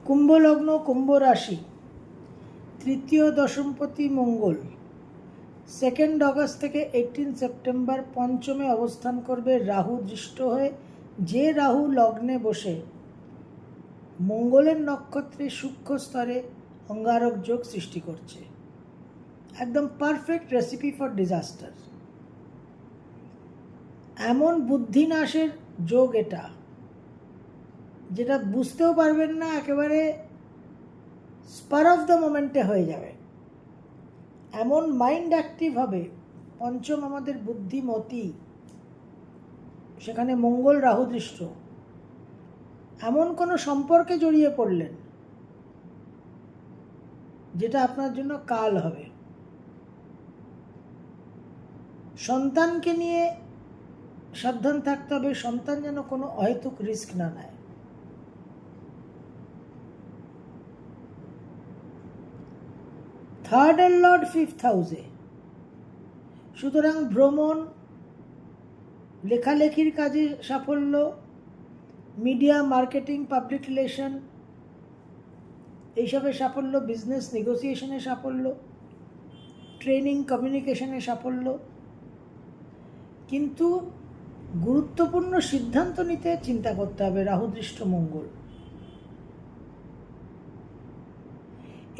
কুম্ভ লগ্ন, কুম্ভ রাশি, তৃতীয় দশমপতি মঙ্গল 2 অগস্ট থেকে 18 সেপ্টেম্বর পঞ্চমে অবস্থান করবে রাহু দৃষ্ট হয়ে। যে রাহু লগ্নে বসে মঙ্গলের নক্ষত্রে সূক্ষ্ম স্তরে অঙ্গারক যোগ সৃষ্টি করছে। একদম পারফেক্ট রেসিপি ফর ডিজাস্টার। এমন বুদ্ধিনাশের যোগ এটা, যেটা বুঝতেও পারবেন না, একেবারে স্পার অফ দ্য মোমেন্টে হয়ে যাবে। এমন মাইন্ড অ্যাক্টিভ হবে। পঞ্চম আমাদের বুদ্ধিমতী, সেখানে মঙ্গল রাহু দৃষ্ট। এমন কোনো সম্পর্কে জড়িয়ে পড়লেন যেটা আপনার জন্য কাল হবে। সন্তানকে নিয়ে সাবধান থাকতে হবে, সন্তান যেন কোনো অহেতুক রিস্ক না নেয়। থার্ডের লর্ড 5th হাউসে, সুতরাং ভ্রমণ, লেখালেখির কাজে সাফল্য, মিডিয়া, মার্কেটিং, পাবলিক রিলেশন এইসবের সাফল্য, বিজনেস নেগোসিয়েশনে সাফল্য, ট্রেনিং, কমিউনিকেশনে সাফল্য। কিন্তু গুরুত্বপূর্ণ সিদ্ধান্ত নিতে চিন্তা করতে হবে। রাহুদৃষ্ট মঙ্গল,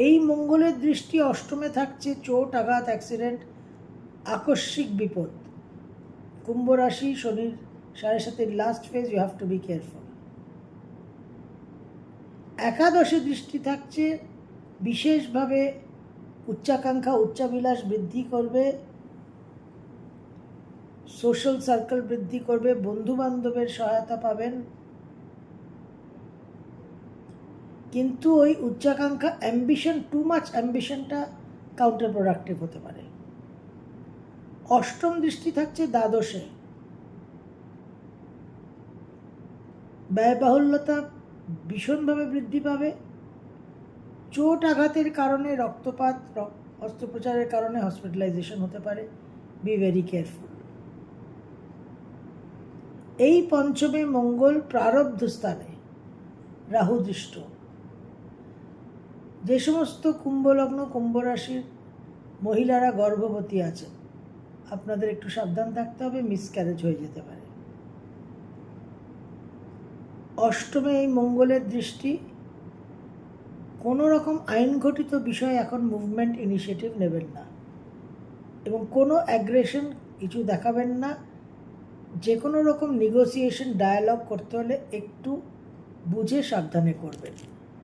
এই মঙ্গলের দৃষ্টি অষ্টমে থাকছে। চোট, আঘাত, অ্যাক্সিডেন্ট, আকস্মিক বিপদ। কুম্ভ রাশি, শনির 7.5 last phase, you have to be careful. একাদশে দৃষ্টি থাকছে, বিশেষভাবে উচ্চাকাঙ্ক্ষা, উচ্চাবিলাস বৃদ্ধি করবে, সোশ্যাল সার্কেল বৃদ্ধি করবে, বন্ধু বান্ধবের সহায়তা পাবেন। কিন্তু ওই উচ্চাকাঙ্ক্ষা, অ্যাম্বিশন, টু মাচ অ্যাম্বিশনটা কাউন্টার প্রোডাক্টিভ হতে পারে। অষ্টম দৃষ্টি থাকছে দ্বাদশে, ব্যয়বাহুল্যতা ভীষণভাবে বৃদ্ধি পাবে। চোট আঘাতের কারণে, রক্তপাত, অস্ত্রোপচারের কারণে হসপিটালাইজেশন হতে পারে। Be very careful. এই পঞ্চমে মঙ্গল প্রারব্ধ স্থানে রাহু দৃষ্ট। যে সমস্ত কুম্ভলগ্ন, কুম্ভ রাশির মহিলারা গর্ভবতী আছেন, আপনাদের একটু সাবধান থাকতে হবে, মিসক্যারেজ হয়ে যেতে পারে। অষ্টমে এই মঙ্গলের দৃষ্টি, কোনো রকম আইন ঘটিত বিষয়ে এখন মুভমেন্ট, ইনিশিয়েটিভ নেবেন না, এবং কোনো অ্যাগ্রেশন কিছু দেখাবেন না। যে কোনো রকম নেগোসিয়েশন, ডায়ালগ করতে হলে একটু বুঝে সাবধানে করবেন।